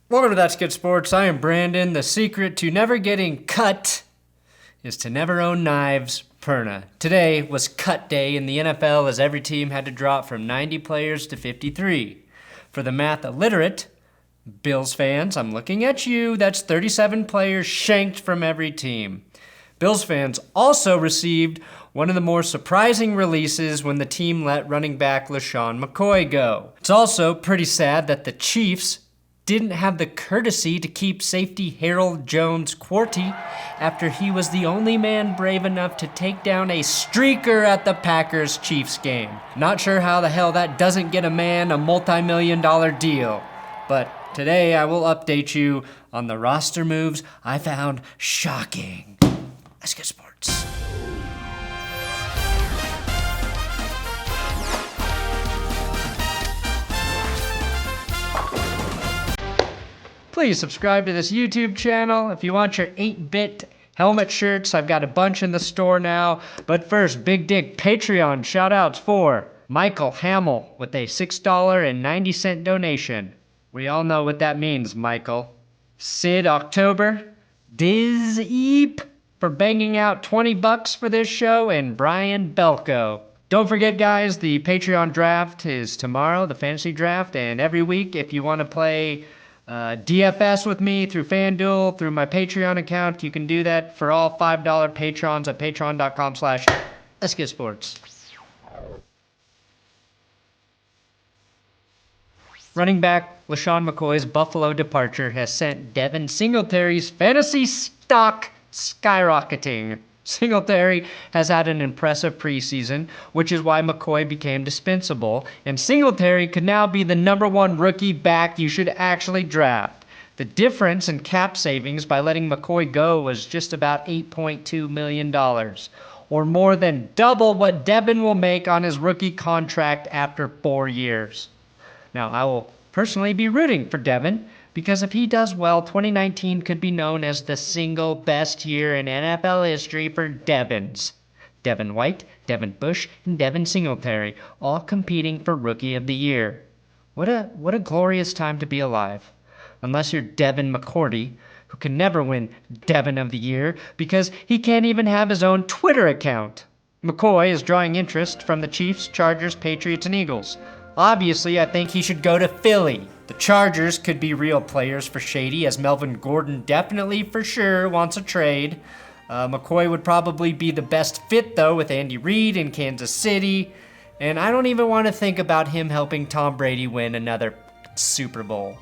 Welcome to That's Good Sports. I am Brandon. The secret to never getting cut is to never own knives. Perna. Today was cut day in the NFL as every team had to drop from 90 players to 53. For the math illiterate, Bills fans, I'm looking at you. That's 37 players shanked from every team. Bills fans also received one of the more surprising releases when the team let running back LeSean McCoy go. It's also pretty sad that the Chiefs didn't have the courtesy to keep safety Harold Jones-Quarty after he was the only man brave enough to take down a streaker at the Packers-Chiefs game. Not sure how the hell that doesn't get a man a multi-million-dollar deal. But today I will update you on the roster moves I found shocking. Let's get sports. Please subscribe to this YouTube channel. If you want your 8-bit helmet shirts, I've got a bunch in the store now. But first, big dick Patreon shoutouts for Michael Hamill with a $6.90 donation. We all know what that means, Michael. Sid October, Diz Eep for banging out $20 for this show, and Brian Belko. Don't forget, guys, the Patreon draft is tomorrow, the fantasy draft, and every week if you want to play DFS with me through FanDuel, through my Patreon account, you can do that for all $5 patrons at patreon.com/Let'sGetSports. Running back LeSean McCoy's Buffalo departure has sent Devin Singletary's fantasy stock skyrocketing. Singletary has had an impressive preseason, which is why McCoy became dispensable, and Singletary could now be the #1 rookie back you should actually draft. The difference in cap savings by letting McCoy go was just about $8.2 million, or more than double what Devin will make on his rookie contract after 4 years. Now, I will personally be rooting for Devin, because if he does well, 2019 could be known as the single best year in NFL history for Devins. Devin White, Devin Bush, and Devin Singletary, all competing for Rookie of the Year. What a glorious time to be alive. Unless you're Devin McCourty, who can never win Devin of the Year because he can't even have his own Twitter account. McCoy is drawing interest from the Chiefs, Chargers, Patriots, and Eagles. Obviously, I think he should go to Philly. The Chargers could be real players for Shady, as Melvin Gordon definitely for sure wants a trade. McCoy would probably be the best fit, though, with Andy Reid in Kansas City. And I don't even want to think about him helping Tom Brady win another Super Bowl.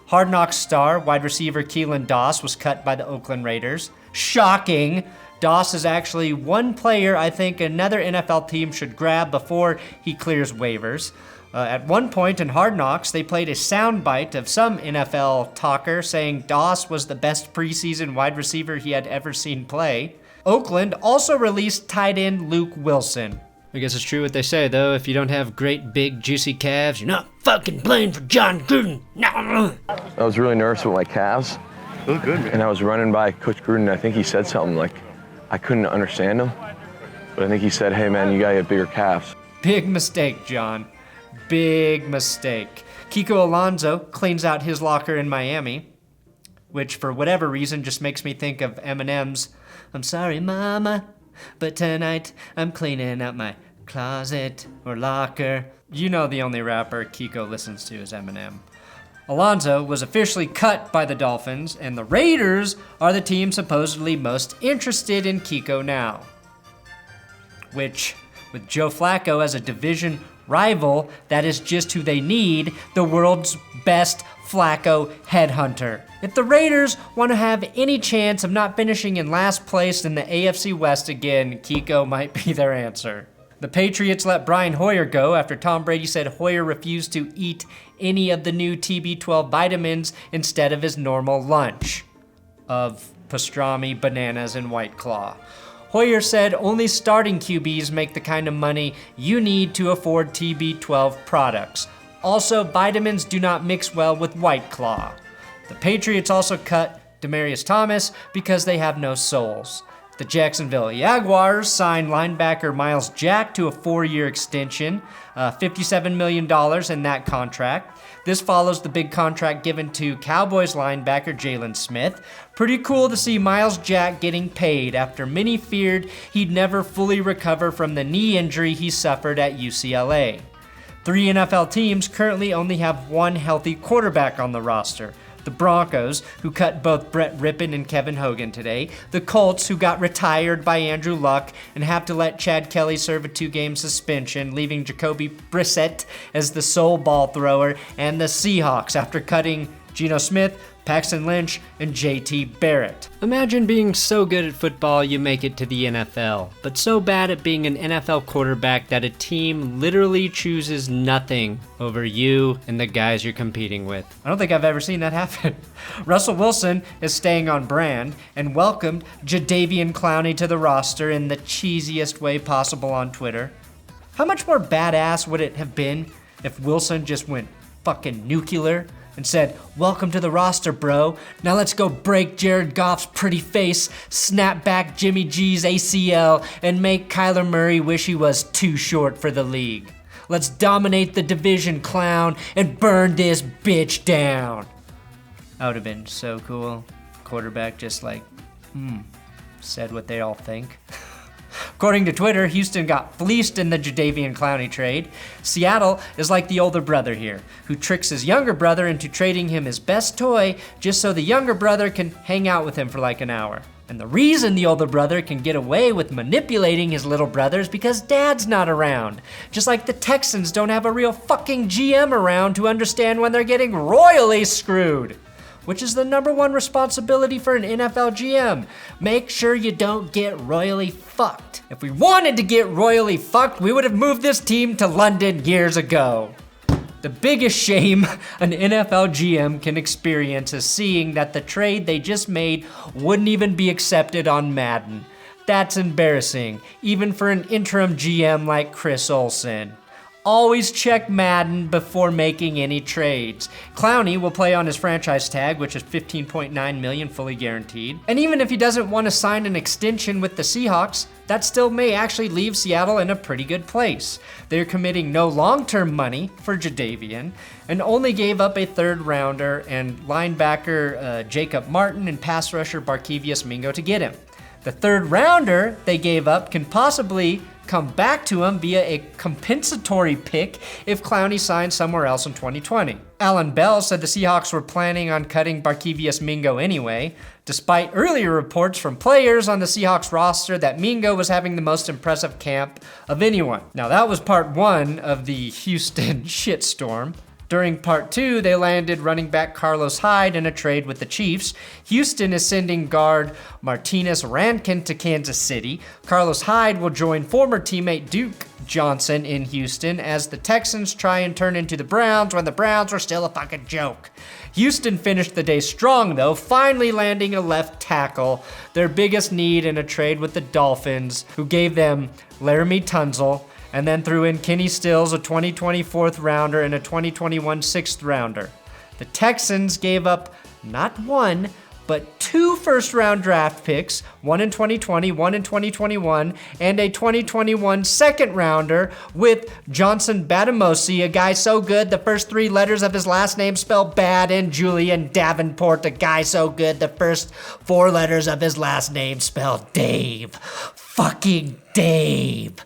Hard Knocks star wide receiver Keelan Doss was cut by the Oakland Raiders. Shocking! Doss is actually one player I think another NFL team should grab before he clears waivers. At one point in Hard Knocks, they played a soundbite of some NFL talker saying Doss was the best preseason wide receiver he had ever seen play. Oakland also released tight end Luke Wilson. I guess it's true what they say, though. If you don't have great, big, juicy calves, you're not fucking playing for John Gruden. No. I was really nervous with my calves. You look good, man. And I was running by Coach Gruden, and I think he said something like, I couldn't understand him, but I think he said, hey, man, you gotta get bigger calves. Big mistake, John. Big mistake. Kiko Alonso cleans out his locker in Miami, which for whatever reason just makes me think of Eminem's I'm sorry, mama, but tonight I'm cleaning out my closet or locker. You know the only rapper Kiko listens to is Eminem. Alonso was officially cut by the Dolphins, and the Raiders are the team supposedly most interested in Kiko now. Which, with Joe Flacco as a division rival, that is just who they need, the world's best Flacco headhunter. If the Raiders want to have any chance of not finishing in last place in the AFC West again, Kiko might be their answer. The Patriots let Brian Hoyer go after Tom Brady said Hoyer refused to eat any of the new TB12 vitamins instead of his normal lunch of pastrami, bananas, and White Claw. Hoyer said only starting QBs make the kind of money you need to afford TB12 products. Also, vitamins do not mix well with White Claw. The Patriots also cut Demaryius Thomas because they have no souls. The Jacksonville Jaguars signed linebacker Myles Jack to a 4-year extension, $57 million in that contract. This follows the big contract given to Cowboys linebacker Jalen Smith. Pretty cool to see Myles Jack getting paid after many feared he'd never fully recover from the knee injury he suffered at UCLA. 3 NFL teams currently only have one healthy quarterback on the roster. The Broncos, who cut both Brett Rippon and Kevin Hogan today. The Colts, who got retired by Andrew Luck and have to let Chad Kelly serve a 2-game suspension, leaving Jacoby Brissett as the sole ball thrower. And the Seahawks, after cutting Geno Smith, Paxton Lynch, and JT Barrett. Imagine being so good at football you make it to the NFL, but so bad at being an NFL quarterback that a team literally chooses nothing over you and the guys you're competing with. I don't think I've ever seen that happen. Russell Wilson is staying on brand and welcomed Jadeveon Clowney to the roster in the cheesiest way possible on Twitter. How much more badass would it have been if Wilson just went fucking nuclear and said, "Welcome to the roster, bro. Now let's go break Jared Goff's pretty face, snap back Jimmy G's ACL, and make Kyler Murray wish he was too short for the league. Let's dominate the division, clown, and burn this bitch down." That would have been so cool. Quarterback just like, said what they all think. According to Twitter, Houston got fleeced in the Jadeveon Clowney trade. Seattle is like the older brother here, who tricks his younger brother into trading him his best toy just so the younger brother can hang out with him for like an hour. And the reason the older brother can get away with manipulating his little brother is because dad's not around. Just like the Texans don't have a real fucking GM around to understand when they're getting royally screwed. Which is the #1 responsibility for an NFL GM. Make sure you don't get royally fucked. If we wanted to get royally fucked, we would have moved this team to London years ago. The biggest shame an NFL GM can experience is seeing that the trade they just made wouldn't even be accepted on Madden. That's embarrassing, even for an interim GM like Chris Olsen. Always check Madden before making any trades. Clowney will play on his franchise tag, which is $15.9 million fully guaranteed. And even if he doesn't want to sign an extension with the Seahawks, that still may actually leave Seattle in a pretty good place. They're committing no long-term money for Jadeveon and only gave up a 3rd rounder and linebacker Jacob Martin and pass rusher Barkevious Mingo to get him. The 3rd rounder they gave up can possibly come back to him via a compensatory pick if Clowney signs somewhere else in 2020. Alan Bell said the Seahawks were planning on cutting Barkevious Mingo anyway, despite earlier reports from players on the Seahawks roster that Mingo was having the most impressive camp of anyone. Now that was part 1 of the Houston shitstorm. During part 2, they landed running back Carlos Hyde in a trade with the Chiefs. Houston is sending guard Martinez Rankin to Kansas City. Carlos Hyde will join former teammate Duke Johnson in Houston as the Texans try and turn into the Browns when the Browns were still a fucking joke. Houston finished the day strong though, finally landing a left tackle, their biggest need in a trade with the Dolphins, who gave them Laremy Tunsil, and then threw in Kenny Stills, a 2020 4th rounder and a 2021 6th rounder. The Texans gave up not 1, but 2 first-round draft picks, one in 2020, one in 2021, and a 2021 second rounder with Johnson Batamosi, a guy so good the first 3 letters of his last name spell bad, and Julian Davenport, a guy so good the first 4 letters of his last name spell Dave. Fucking Dave.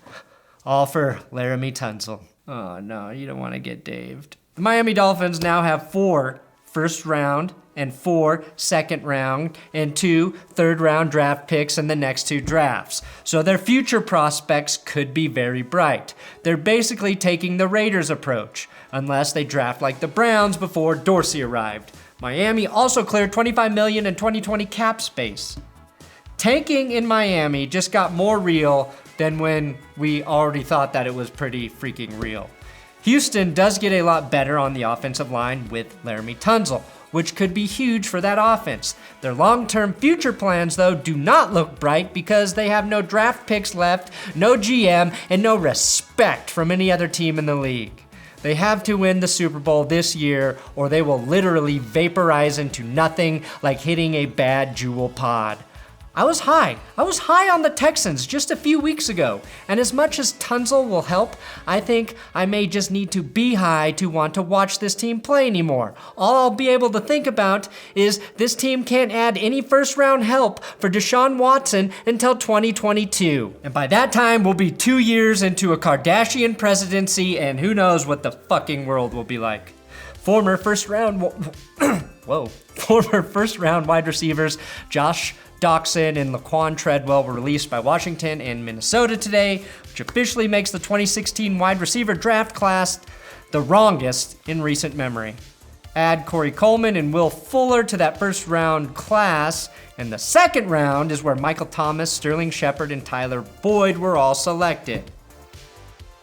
All for Laremy Tunsil. Oh no, you don't want to get daved. The Miami Dolphins now have 4 first round and 4 second round and 2 third round draft picks in the next 2 drafts. So their future prospects could be very bright. They're basically taking the Raiders approach, unless they draft like the Browns before Dorsey arrived. Miami also cleared $25 million in 2020 cap space. Tanking in Miami just got more real than when we already thought that it was pretty freaking real. Houston does get a lot better on the offensive line with Laremy Tunsil, which could be huge for that offense. Their long-term future plans, though, do not look bright because they have no draft picks left, no GM, and no respect from any other team in the league. They have to win the Super Bowl this year, or they will literally vaporize into nothing like hitting a bad jewel pod. I was high on the Texans just a few weeks ago, and as much as Tunsil will help, I think I may just need to be high to want to watch this team play anymore. All I'll be able to think about is this team can't add any first-round help for Deshaun Watson until 2022. And by that time, we'll be 2 years into a Kardashian presidency, and who knows what the fucking world will be like. Former first-round wide receivers Josh Doxson and Laquan Treadwell were released by Washington and Minnesota today, which officially makes the 2016 wide receiver draft class the wrongest in recent memory. Add Corey Coleman and Will Fuller to that first round class, and the second round is where Michael Thomas, Sterling Shepard, and Tyler Boyd were all selected,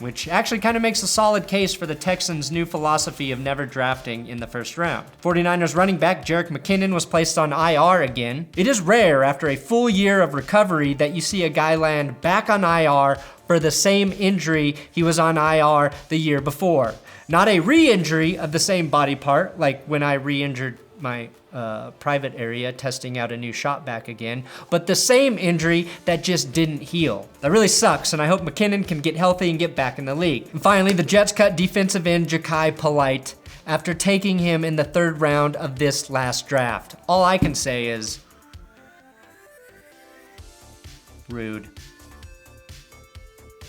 which actually kind of makes a solid case for the Texans' new philosophy of never drafting in the first round. 49ers running back Jerick McKinnon was placed on IR again. It is rare after a full year of recovery that you see a guy land back on IR for the same injury he was on IR the year before. Not a re-injury of the same body part, like when I re-injured my private area testing out a new shot back again, but the same injury that just didn't heal. That really sucks, and I hope McKinnon can get healthy and get back in the league. And finally, the Jets cut defensive end Jachai Polite after taking him in the third round of this last draft. All I can say is rude.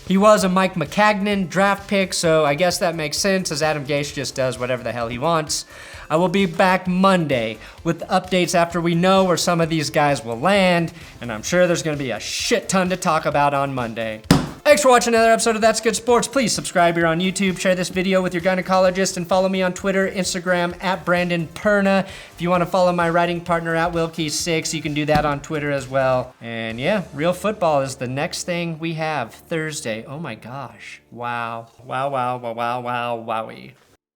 He was a Mike McCagnon draft pick, so I guess that makes sense as Adam Gase just does whatever the hell he wants. I will be back Monday with updates after we know where some of these guys will land, and I'm sure there's gonna be a shit ton to talk about on Monday. Thanks for watching another episode of That's Good Sports. Please subscribe here on YouTube, share this video with your gynecologist, and follow me on Twitter, Instagram, @BrandonPerna. If you wanna follow my writing partner @Wilkie6, you can do that on Twitter as well. And yeah, real football is the next thing we have Thursday. Oh my gosh. Wow. Wow, wow, wow, wow, wow, wowie.